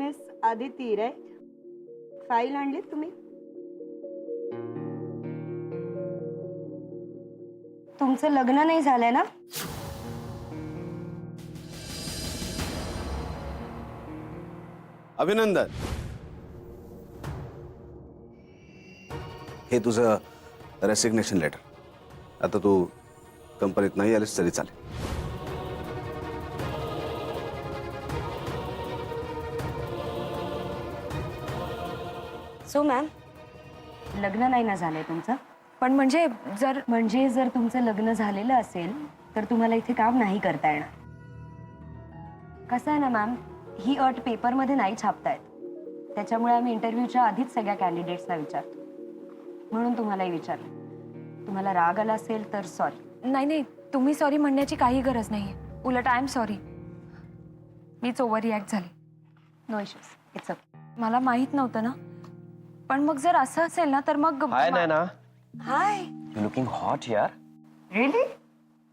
Miss Aditi right? File आणली तुम्ही? तुमचं लग्न नाही झालंय ना? अभिनंदन. हे तुझं रेसिग्नेशन लेटर. आता तू कंपनीत नाही आलीस तरी चालेल. सो मॅम, लग्न नाही ना झालंय तुमचं? पण म्हणजे जर तुमचं लग्न झालेलं असेल तर तुम्हाला इथे काम नाही करता येणार. कसं आहे ना मॅम, ही अट पेपरमध्ये नाही छापतायत. त्याच्यामुळे आम्ही इंटरव्ह्यूच्या आधीच सगळ्या कॅन्डिडेट्सना विचारतो. म्हणून तुम्हालाही विचारलं. तुम्हाला राग आला असेल तर सॉरी. नाही, तुम्ही सॉरी म्हणण्याची काही गरज नाही. उलट आय एम सॉरी. मीच ओव्हर रिॲक्ट झाली. No issues, it's okay. मला माहित नव्हतं ना. पण मग जर असं असेल ना तर मग हाय नैना. हाय. यू लुकिंग हॉट यार. रिअली?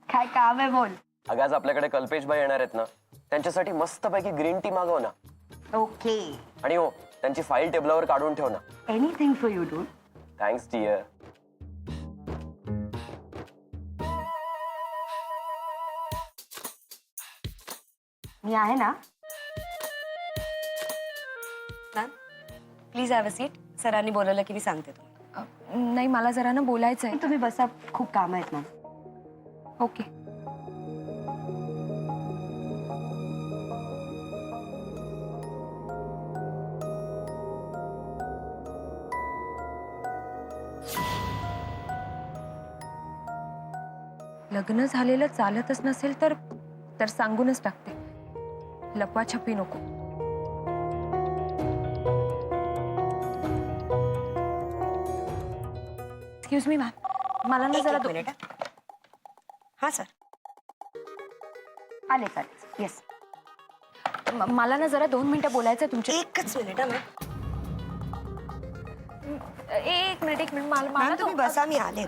काय काम आहे बोल. अगं आज आपल्याकडे कल्पेश भाई येणार आहेत ना, त्यांच्यासाठी मस्तपैकी ग्रीन टी मागव ना. ओके. आणि हो, त्यांची फाईल टेबलावर काढून ठेव ना. Anything for you do. Thanks dear. मी आहे ना. Ma'am please have a seat. सरांनी बोलवलं की मी सांगते तुम्हाला. नाही, मला जरा ना बोलायचं आहे. तुम्ही बसा, खूप काम आहेत मॅम. ओके. लग्न झालेलं चालतच नसेल तर सांगूनच टाकते. लपवाछपी नको. एक्सक्यूज मी मॅम, मला ना जरा मिनिट. हां सर. आले चालेल. येस. मला ना जरा 2 मिनिटं बोलायचं आहे तुमच्या. एकच मिनिट मॅम. एक मिनिट मला मॅम तुम्ही बसा, मी आले.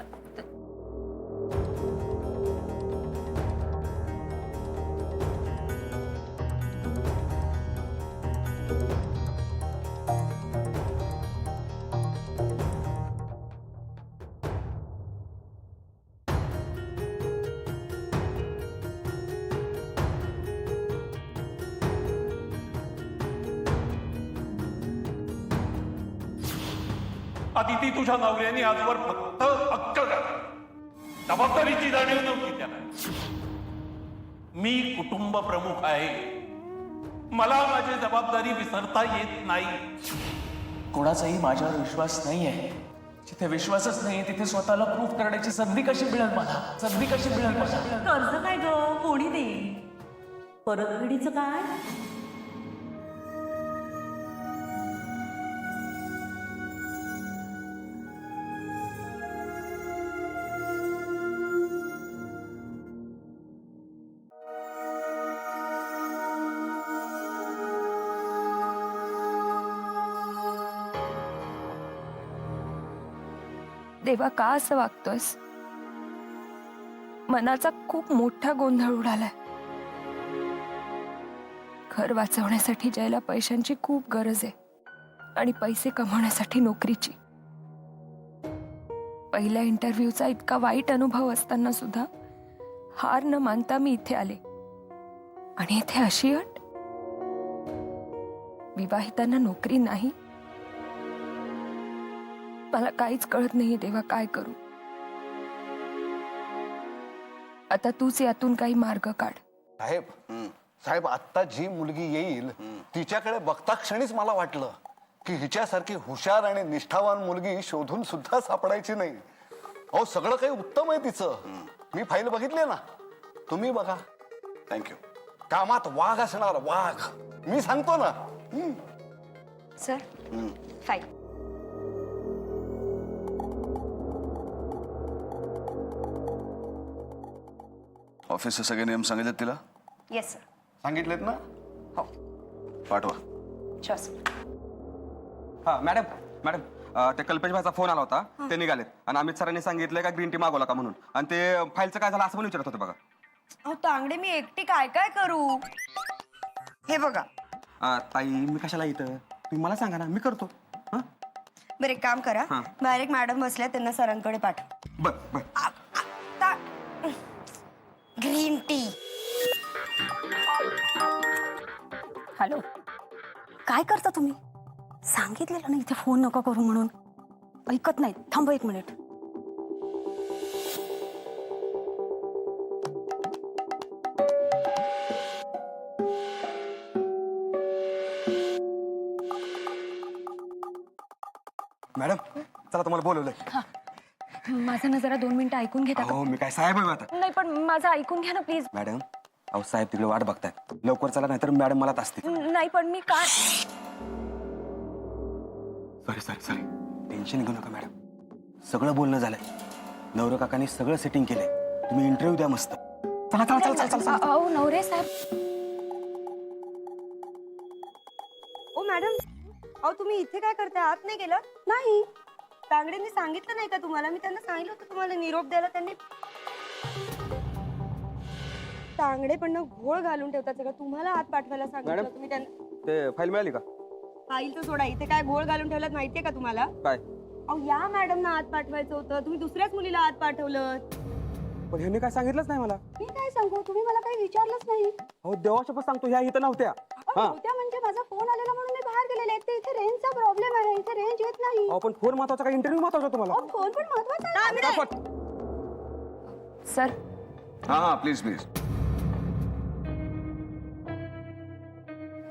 आदिती तुझ्या नवऱ्याने आजवर फक्त हक्क घातला. जबाबदारीची जाणीव नव्हती त्याला. मी कुटुंब प्रमुख आहे. मला माझी जबाबदारी विसरता येत नाही. कोणाचाही माझ्यावर विश्वास नाही आहे. जिथे विश्वासच नाही तिथे स्वतःला प्रूफ करण्याची संधी कशी मिळेल मला? कर्ज काय ग, कोणी देईल? परतफेडीचं काय? देवा, का असं वागतोयस? मनाचा खूप मोठा गोंधळ उडालाय. घर वाचवण्यासाठी जयला पैशांची खूप गरज आहे आणि पैसे कमवण्यासाठी नोकरीची. पहिल्या इंटरव्ह्यूचा इतका वाईट अनुभव असताना सुद्धा हार न मानता मी इथे आले. आणि इथे अशी अट, विवाहितांना नोकरी नाही. मला काहीच कळत नाहीये देवा, काय करू? आता तूच यातून काही मार्ग काढ. साहेब आता जी मुलगी येईल तिच्याकडे बघता क्षणीच मला वाटलं की हिच्यासारखी हुशार आणि निष्ठावान मुलगी शोधून सुद्धा सापडायची नाही. अहो सगळं काही उत्तम आहे तिचं. मी फाईल बघितली ना, तुम्ही बघा. थँक्यू. कामात वाघ असणार, वाघ. मी सांगतो ना. Sir file. ऑफिसचे सगळे नियम सांगितलेत तिला? Yes sir. सांगितलेत ना? हो. पाठवा. Sure sir. हा मॅडम ते कल्पेश भाईचा फोन आला होता. ते निघालेत आणि अमित सरांनी सांगितलंय का ग्रीन टी मागवला का म्हणून. आणि ते फाईलचं काय झालं असं पण विचारत होते बघा. अहो तांगडे, मी एकटी काय काय करू? हे बघा, ताई मी कशाला इथं तुम्ही मला सांगा ना, मी करतो. हा बरं एक काम करा, हा. बाहेर एक मॅडम बसल्या, त्यांना सरांकडे पाठवा. बर बर. Green tea. हॅलो, काय करता तुम्ही? सांगितलेलं ना इथे फोन नका करू म्हणून. ऐकत नाही. थांबा 1 मिनिट. मॅडम चला, तुम्हाला बोलवलंय. माझं ना जरा 2 मिनिटं ऐकून घेता का? हो मी काय साहेब आहे आता. नाही पण माझं ऐकून घ्या ना प्लीज. मॅडम अहो साहेब तिकडे वाट बघतायत, लवकर चला नाहीतर मॅडम मलाच असते. नाही पण मी काय सॉरी सॉरी सॉरी, टेन्शन घेऊ नका मॅडम, सगळं बोलणं झालंय. नवरा काकांनी सगळं सेटिंग केलंय, तुम्ही इंटरव्ह्यू द्या मस्त. चला चला चला चला चला. अहो नवरे साहेब. ओ मॅडम, अहो तुम्ही इथे काय करताय? आत नाही गेलं? नाही. तांगडेंनी सांगितलं नाही का तुम्हाला? मी त्यांना सांगितलं होतं तुम्हाला निरोप द्यायला. त्यांनी तांगडे पण ना घोळ घालून ठेवतात सगळं. तुम्हाला आत पाठवायला सांगितलं, मॅडम? तुम्ही त्यांना. ते फाईल मिळाली का? फाईल तर सोडा, इथे काय घोळ घालून ठेवलात माहितीये का तुम्हाला? काय? अहो या मॅडमना आत पाठवायचं होतं, तुम्ही दुसऱ्याच मुलीला आत पाठवलं. पण ह्यांनी काय सांगितलंच नाही मला. मी काय सांगू? तुम्ही मला काही विचारलंच नाही. हो देवाशपथ सांगतो, ह्या इथं नव्हत्या. हा होत्या म्हणजे माझा फोन आलेला म्हणून मी बाहेर गेलेले. एक तर इथे रेंजचा प्रॉब्लेम आहे, इथे रेंज येत नाही. अहो पण फोन महत्वाचा का इंटरव्ह्यू महत्वाचा तुम्हाला? फोन पण महत्वाचा आहे. पटापट. सर हा हा प्लीज प्लीज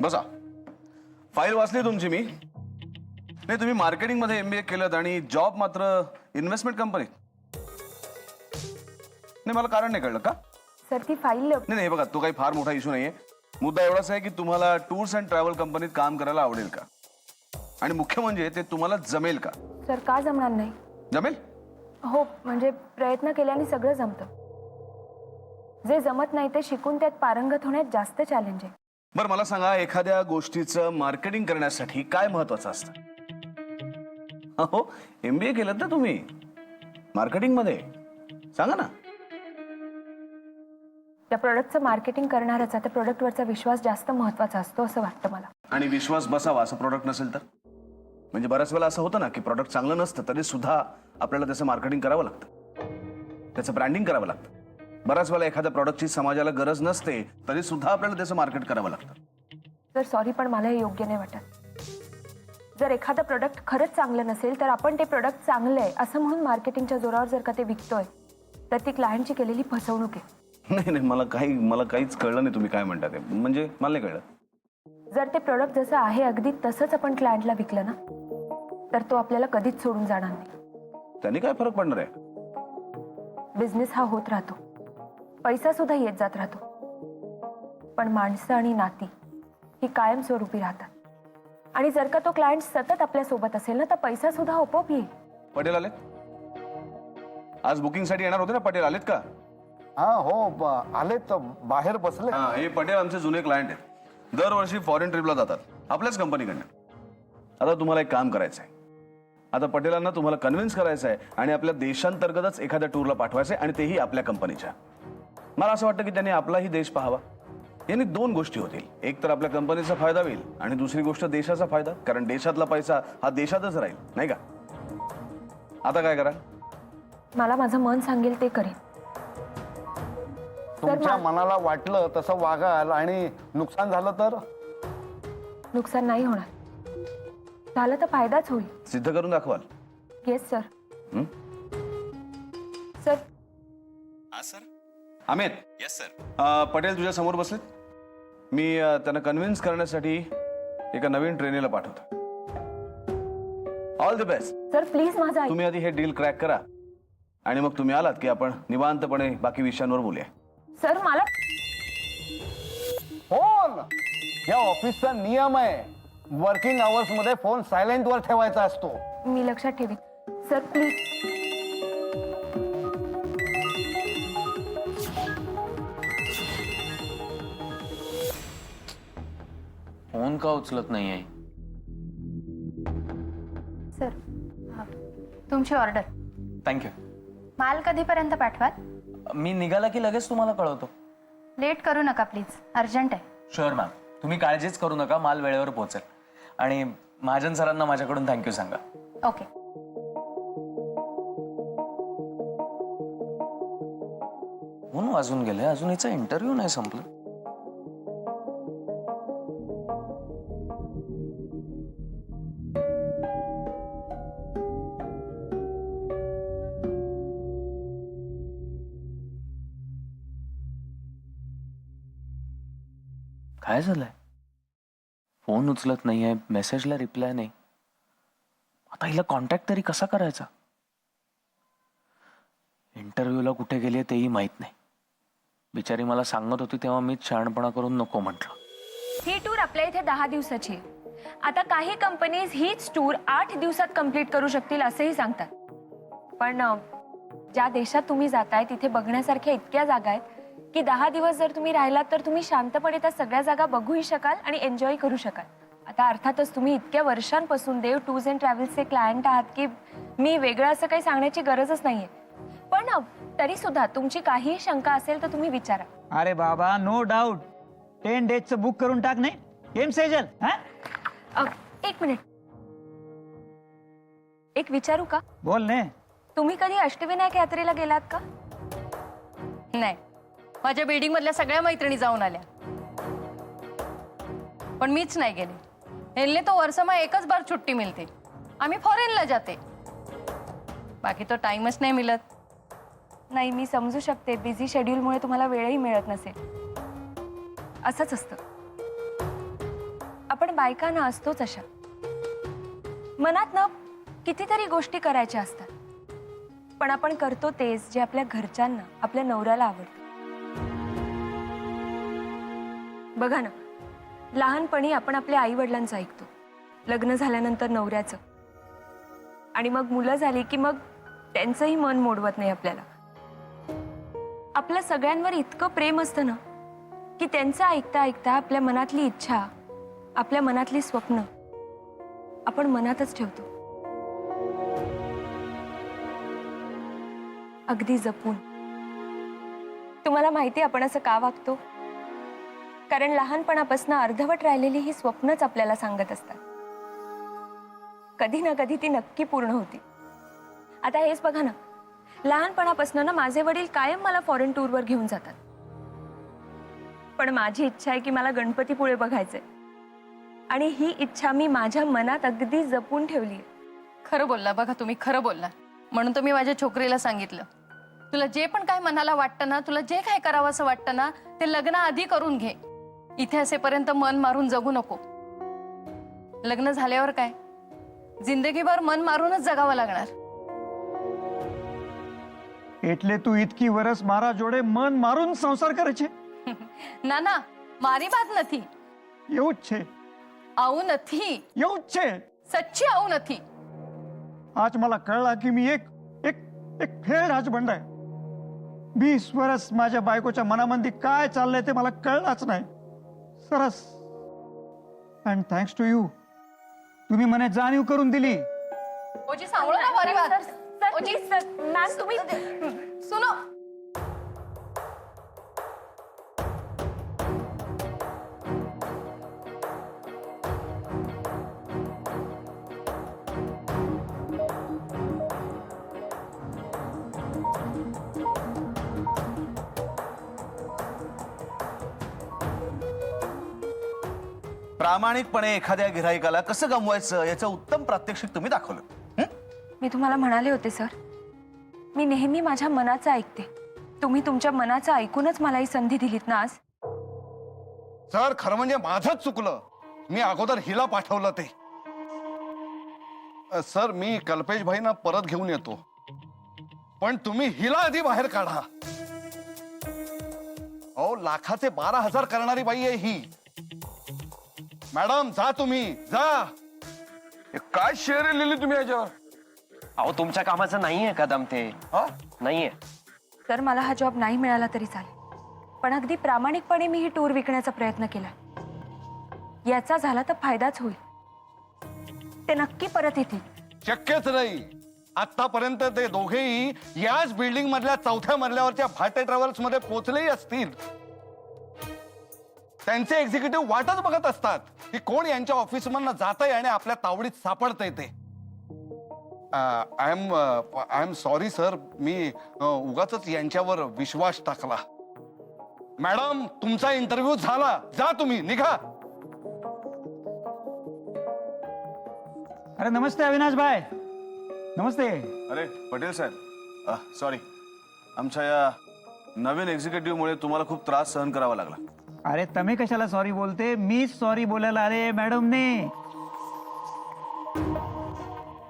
बसा. फाईल वाचली तुमची मी. नाही तुम्ही मार्केटिंग मध्ये MBA केलं आणि जॉब मात्र इन्व्हेस्टमेंट कंपनीत. नाही मला कारण नाही कळलं का? सर ती फाईल नाही नाही बघा, तो काही फार मोठा इश्यू नाहीये. मुद्दा एवढाच आहे की तुम्हाला टूर्स अँड ट्रॅव्हल कंपनीत काम करायला आवडेल का, आणि मुख्य म्हणजे ते तुम्हाला जमेल का? सर का जमणार नाही? जमेल? हो म्हणजे प्रयत्न केल्याने सगळं जमतं. जे जमत नाही ते शिकून त्यात पारंगत होण्यात जास्त चॅलेंज आहे. बरं मला सांगा, एखाद्या गोष्टीचं मार्केटिंग करण्यासाठी काय महत्वाचं असतं? हो MBA केलं ना तुम्ही मार्केटिंग मध्ये, सांगा ना. त्या प्रोडक्टचं मार्केटिंग करणाऱ्याचा त्या प्रोडक्टवरचा विश्वास जास्त महत्वाचा असतो असं वाटतं मला. आणि विश्वास बसावा असं प्रोडक्ट नसेल तर? म्हणजे बऱ्याच वेळा असं होतं ना की प्रोडक्ट चांगलं नसतं तरी सुद्धा आपल्याला त्याचं मार्केटिंग करावं लागतं, त्याचं ब्रँडिंग करावं लागतं. बऱ्याच वेळा एखाद्या प्रोडक्टची समाजाला गरज नसते तरी सुद्धा आपल्याला त्याचं मार्केट करावं लागतं. सर सॉरी पण मला हे योग्य नाही वाटत. जर एखादं प्रोडक्ट खरंच चांगलं नसेल तर आपण ते प्रोडक्ट चांगलं आहे असं म्हणून मार्केटिंगच्या जोरावर जर का ते विकतोय तर ती क्लायंटची केलेली फसवणूक आहे. नाही नाही मला काहीच कळलं नाही तुम्ही काय म्हणता ते. म्हणजे मला नाही कळलं. जर ते प्रोडक्ट जसं आहे अगदी तसंच आपण क्लायंटला विकलं ना तर तो आपल्याला कधीच सोडून जाणार नाही. त्यांनी काय फरक पडणार आहे? बिझनेस हा होत राहतो, पैसा सुद्धा येत जात राहतो, पण माणसं आणि नाती ही कायमस्वरूपी राहतात. आणि जर का तो क्लायंट सतत आपल्या सोबत असेल ना तर पैसा सुद्धा आपोआप येईल. पटेल आलेत? आज बुकिंग साठी येणार होते ना, पटेल आलेत का? हा हो आलेत, बाहेर बसले. हा हे पटेल आमचे जुने क्लायंट आहेत, दरवर्षी फॉरेन ट्रिपला जातात आपल्याच कंपनीकडनं. आता तुम्हाला एक काम करायचं आहे. आता पटेलांना तुम्हाला कन्व्हिन्स करायचं आहे आणि आपल्या देशांतर्गतच एखाद्या टूरला पाठवायचं आहे, आणि तेही आपल्या कंपनीच्या. मला असं वाटतं की त्यांनी आपलाही देश पाहावा. यांनी 2 गोष्टी होतील, एक तर आपल्या कंपनीचा फायदा होईल आणि दुसरी गोष्ट देशाचा फायदा, कारण देशातला पैसा हा देशातच राहील नाही का? आता काय करा? मला माझं मन सांगेल ते करेन. तुमच्या मनाला वाटलं तसं वागाल आणि नुकसान झालं तर? नुकसान नाही होणार, झालं तर फायदाच होईल. सिद्ध करून दाखवाल? Yes sir. सर हा sir. Amit. Yes sir. Patel तुझ्या समोर बसलेत. मी त्यांना कन्व्हिन्स करण्यासाठी एका नवीन ट्रेनीला पाठवतो. All the best. Sir please माझा तुम्ही आधी हे डील क्रॅक करा आणि मग तुम्ही आलात की आपण निवांतपणे बाकी विषयांवर बोलूया. सर मला फोन या ऑफिसचा नियम आहे, वर्किंग आवर्स मध्ये फोन सायलेंट वर ठेवायचा असतो. मी लक्षात ठेवीन. Sir please. फोन का उचलत नाहीये? सर तुमची ऑर्डर. थँक्यू. माल कधीपर्यंत पाठवाल? मी निघाला की लगेच तुम्हाला कळवतो. लेट करू नका प्लीज, अर्जंट आहे. Sure ma'am. तुम्ही काळजीच करू नका, माल वेळेवर पोहोचेल. आणि महाजन सरांना माझ्याकडून थँक्यू सांगा. ओके. फोन वाजून गेले, अजून हिचा इंटरव्ह्यू नाही संपला. काय झालंय? फोन उचलत नाहीये, मेसेजला रिप्लाय नाही. आता हिला कॉन्टॅक्ट तरी कसा करायचा? इंटरव्ह्यूला कुठे गेली तेही माहित नाही. बिचारी मला सांगत होती तेव्हा मीच शहाणपणा करून नको म्हटलं. ही टूर आपल्या इथे 10 दिवसाची आहे. आता काही कंपनीज हीच टूर 8 दिवसात कंप्लीट करू शकतील असेही सांगतात. पण ज्या देशात तुम्ही जाताय तिथे बघण्यासारख्या इतक्या जागा आहेत की 10 दिवस जर तुम्ही राहिलात तर तुम्ही शांतपणे त्या सगळ्या जागा बघूही शकाल आणि एन्जॉय करू शकाल. आता अर्थातच तुम्ही इतक्या वर्षांपासून देव टूर्स अँड ट्रॅव्हल्सचे क्लायंट आहात की मी वेगळं असं काही सांगण्याची गरजच नाहीये. पण तरी सुद्धा तुमची काही शंका असेल तर तुम्ही विचारा. अरे बाबा, नो डाऊट 10 डेजचं बुक करून टाक. नाही केम सेजल. एक मिनिट, एक विचारू का? बोल ने. तुम्ही कधी अष्टविनायक यात्रेला गेलात का? नाही, माझ्या बिल्डिंग मधल्या सगळ्या मैत्रिणी जाऊन आल्या, पण मीच नाही गेले. हेल्ले तो वर्षमा एकच बार छुट्टी मिळते. आम्ही फॉरेनला जाते, बाकी तो टाइमच नाही मिळत. नाही, मी समजू शकते बिझी शेड्यूलमुळे तुम्हाला वेळही मिळत नसेल. असंच असतं, आपण बायकांना असतोच अशा. मनात ना कितीतरी गोष्टी करायच्या असतात, पण आपण करतो तेच जे आपल्या घरच्यांना, आपल्या नवऱ्याला आवडतं. बघा ना, लहानपणी आपण आपल्या आई वडिलांचं ऐकतो, लग्न झाल्यानंतर नवऱ्याचं, आणि मग मुलं झाली की मग त्यांचंही मन मोडवत नाही आपल्याला. आपलं सगळ्यांवर इतकं प्रेम असतं ना की त्यांचं ऐकता ऐकता आपल्या मनातली इच्छा, आपल्या मनातली स्वप्न आपण मनातच ठेवतो, अगदी जपून. तुम्हाला माहिती आपण असं का वागतो? कारण लहानपणापासून अर्धवट राहिलेली ही स्वप्नच आपल्याला सांगत असतात, कधी ना कधी ती नक्की पूर्ण होती. आता हेच बघा ना, लहानपणापासून ना माझे वडील कायम मला फॉरेन टूरवर घेऊन जातात, पण माझी इच्छा आहे की मला गणपतीपुळे बघायचंय, आणि ही इच्छा मी माझ्या मनात अगदी जपून ठेवली आहे. खरं बोलला बघा तुम्ही, खरं बोलला. म्हणून तर मी माझ्या छोकरीला सांगितलं, तुला जे पण काय मनाला वाटतं ना, तुला जे काय करावं असं वाटतं ना, ते लग्न आधी करून घे. इथे असेपर्यंत मन मारून जगू नको. लग्न झाल्यावर काय जिंदगीभर मन मारूनच जगावं लागणार. એટલે તું ઇતકી વરસ મારા જોડે મન માरून સંસાર કરે છે? ના ના, મારી વાત નથી. એવું જ છે, આવું નથી. એવું જ છે. सच्ची आऊ નથી. आज मला कळला की मी एक एक एक फेल हजबंड आहे. 20 वर्ष माझ्या बायकोच्या मनामध्ये काय चाललंय ते मला कळलंच नाही. सरस, अँड थँक्स टू यू, तुम्ही મને जाणीव करून दिली. ओजी सांगू ना मारी बात. ओजी मॅम तुम्ही सुनो. प्रामाणिकपणे एखाद्या गिऱ्हाईकाला कसं गमवायचं याचं उत्तम प्रात्यक्षिक तुम्ही दाखवलं. मी तुम्हाला म्हणाले होते सर, मी नेहमी माझ्या मनाचं ऐकते. तुम्ही तुमच्या मनाचं ऐकूनच मला ही संधी दिलीत ना आज. सर, खरं म्हणजे माझंच चुकलं. मी अगोदर हिला पाठवलं ते. सर, मी कल्पेश भाईंना परत घेऊन येतो, पण तुम्ही हिला आधी बाहेर काढा. अहो, लाखाचे 12,000 करणारी बाई आहे ही. मॅडम, जा तुम्ही, जा. काय शेअर लिहिली तुम्ही याच्यावर? अहो, तुमच्या कामाचं नाहीये का दम ते? नाहीये. तर मला हा जॉब नाही मिळाला तरी चालेल, पण अगदी प्रामाणिकपणे मी ही टूर विकण्याचा प्रयत्न केला. याचा झाला तर फायदाच होईल. ते नक्की परत येतील. शक्यच नाही. आतापर्यंत ते दोघेही याच बिल्डिंग मधल्या 4थ्या मजल्यावरच्या भाटे ट्रॅव्हल्स मध्ये पोहोचलेही असतील. त्यांचे एक्झिक्युटिव्ह वाटच बघत असतात की कोण यांच्या ऑफिसमधनं जात आहे आणि आपल्या तावडीत सापडतंय ते. आय एम सॉरी सर, मी उगाच यांच्यावर विश्वास टाकला. मॅडम, तुमचा इंटरव्ह्यू झाला, जा तुम्ही, निघा. अरे नमस्ते अविनाश भाई, नमस्ते. अरे पटेल साहेब, सॉरी, आमच्या या नवीन एक्झिक्युटिव्हमुळे तुम्हाला खूप त्रास सहन करावा लागला. अरे तुम्ही कशाला सॉरी बोलते, मीच सॉरी बोलायला आले मॅडमने.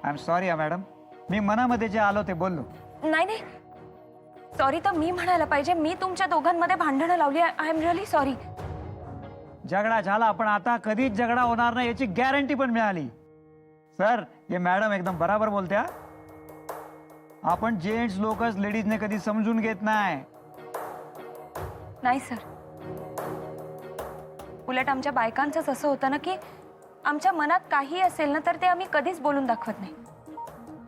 आय एम सॉरी मॅडम, मी मनामध्ये जे आलो ते बोललो. नाही नाही, सॉरी तर मी म्हणायला पाहिजे. मी तुमच्या दोघांमध्ये भांडणं लावली. I am really sorry. झगडा झाला पण आता कधीच झगडा होणार नाही याची गॅरंटी पण मिळाली. सर, हे मॅडम एकदम बराबर बोलत्या. आपण जेंट्स लोकच लेडीजने कधी समजून घेत नाही. नाही सर, उलट आमच्या बायकांचंच असं होतं ना की आमच्या मनात काही असेल ना तर ते आम्ही कधीच बोलून दाखवत नाही.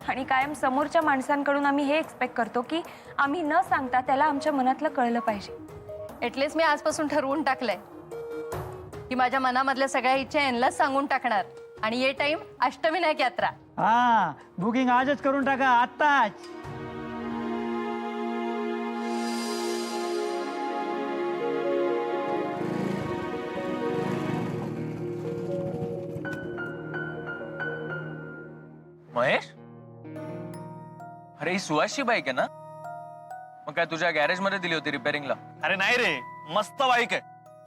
आणि कायम समोरच्या माणसांकडून आम्ही हे एक्सपेक्ट करतो की आम्ही न सांगता त्याला आमच्या मनातलं कळलं पाहिजे. एटलीस्ट मी आजपासून ठरवून टाकलंय की माझ्या मनामधल्या सगळ्या इच्छा यांनाच सांगून टाकणार. आणि ये टाइम अष्टविनायक यात्रा. हा, बुकिंग आजच करून टाका, आत्ताच. महेश, अरे ही सुहासची बाईक आहे ना? मग काय तुझ्या गॅरेज मध्ये दिली होती रिपेअरिंगला? अरे नाही रे, मस्त बाईक आहे,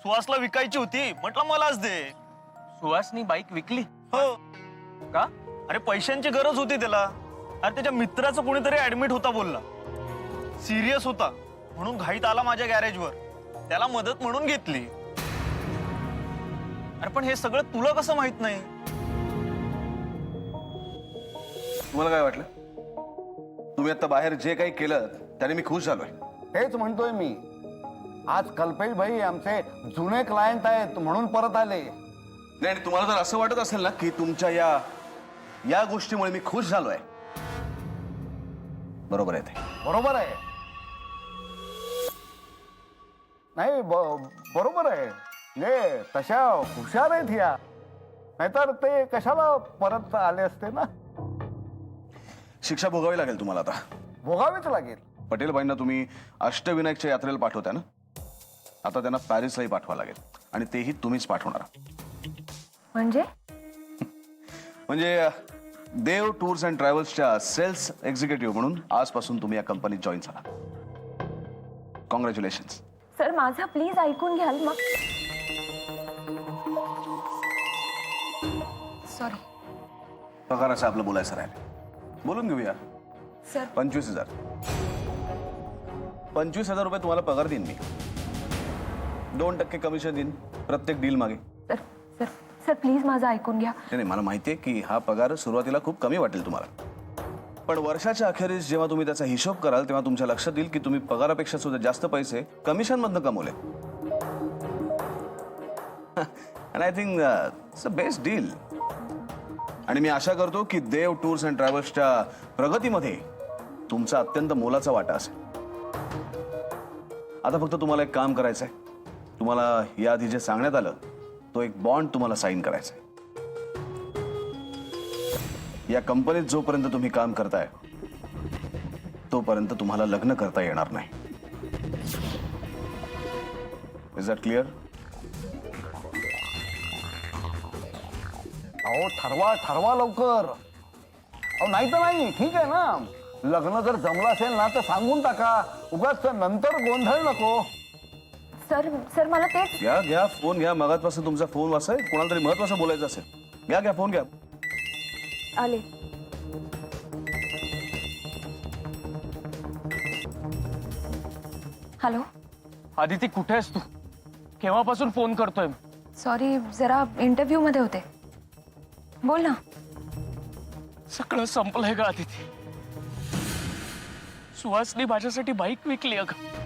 सुहासला विकायची होती, म्हटलं मलाच दे. सुहासनी बाईक विकली? हो. का? अरे पैशांची गरज होती त्याला. अरे त्याच्या मित्राचं कोणीतरी ऍडमिट होता, बोलला सिरियस होता, म्हणून घाईत आला माझ्या गॅरेजवर, त्याला मदत म्हणून घेतली. अरे पण हे सगळं तुला कसं माहित नाही? तुम्हाला काय वाटलं? तुम्ही आता बाहेर जे काही केलं त्याने मी खुश झालोय. तेच म्हणतोय मी. आज कल्पेश भाई आमचे जुने क्लायंट आहेत म्हणून परत आले. नाही, तुम्हाला जर असं वाटत असेल ना की तुमच्या या गोष्टीमुळे मी खुश झालोय, बरोबर आहे ते. बरोबर आहे. नाही, बरोबर आहे. म्हणजे तशा हुशार आहेत ह्या, नाहीतर ते कशाला परत आले असते ना. शिक्षा भोगावी लागेल तुम्हाला आता. भोगावीच लागेल. पटेल बाईंना तुम्ही अष्टविनायकच्या यात्रेला पाठवता ना, आता त्यांना पॅरिसलाही पाठवा लागेल, आणि तेही तुम्हीच पाठवणार. म्हणजे म्हणजे देव टूर्स अँड ट्रॅव्हल्सच्या सेल्स एक्झिक्युटिव्ह म्हणून आजपासून तुम्ही या कंपनीत जॉईन झाला. कॉंग्रॅच्युलेशन्स. सर, माझं प्लीज ऐकून घ्याल मग. सॉरी. पगाराचं आपलं बोलायचं राहिलं, बोलून घेऊया. सर, 25,000. 25,000 रुपये तुम्हाला पगार देईन मी. 2% कमिशन देईन प्रत्येक डील मागे. सर सर सर प्लीज माझं ऐकून घ्या. नाही, मला माहिती आहे की हा पगार सुरुवातीला खूप कमी वाटेल तुम्हाला, पण वर्षाच्या अखेरीस जेव्हा तुम्ही त्याचा हिशोब कराल तेव्हा तुमच्या लक्षात येईल की तुम्ही पगारापेक्षा सुद्धा जास्त पैसे कमिशन मधनं कमवले. And I think it's a best deal. आणि मी आशा करतो की देव टूर्स अँड ट्रॅव्हल्सच्या प्रगतीमध्ये तुमचा अत्यंत मोलाचा वाटा असेल. आता फक्त तुम्हाला एक काम करायचं आहे. तुम्हाला याआधी जे सांगण्यात आलं तो एक बॉन्ड तुम्हाला साईन करायचा आहे. या कंपनीत जोपर्यंत तुम्ही काम करताय तोपर्यंत तुम्हाला लग्न करता येणार नाही. Is that clear? अहो, ठरवा लवकर. अहो, नाही तर नाही, ठीक आहे ना. लग्न जर जमलं असेल ना तर सांगून टाका, उगाच नंतर गोंधळ नको. सर सर मला तेच. घ्या फोन घ्या. मगातपासून तुमचा फोन वाजताय, कोणाला तरी महत्वाचं बोलायचं असेल. घ्या फोन घ्या. आले. हॅलो आदिती, कुठे आहेस तू? केव्हापासून फोन करतोय? सॉरी, जरा इंटरव्ह्यू मध्ये होते. बोल ना. सगळं संपलंय का आदिती? सुहासनी माझ्यासाठी बाईक विकली. अगं,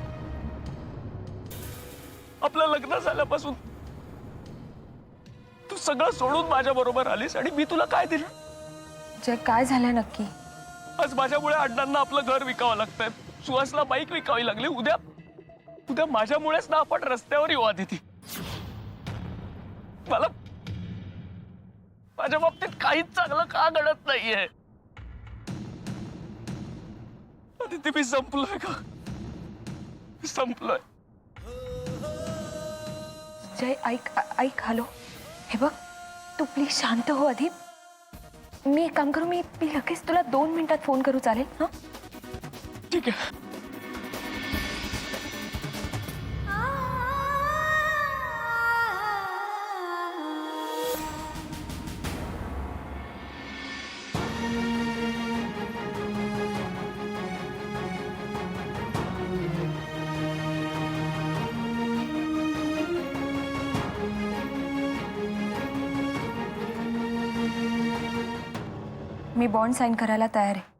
आपलं लग्न झाल्यापासून तू सगळं सोडून माझ्या बरोबर आलीस आणि मी तुला काय दिलं? जे काय झालं नक्की? आज माझ्यामुळे अण्णांना आपलं घर विकावं लागतंय, सुहासला बाईक विकावी लागली. उद्या माझ्यामुळेच ना आपण रस्त्यावर येऊ आदिती. मला माझ्या बाबतीत काहीच चांगलं का घडत नाहीये? आदिती, मी संपलोय का? संपलोय. जय, ऐक ऐक, हॅलो, हे बघ, तू प्लीज शांत हो आधी. मी एक काम करू, मी लगेच तुला 2 मिनिटात फोन करू, चालेल? हा, ठीक आहे. मी बॉन्ड साईन करायला तयार आहे.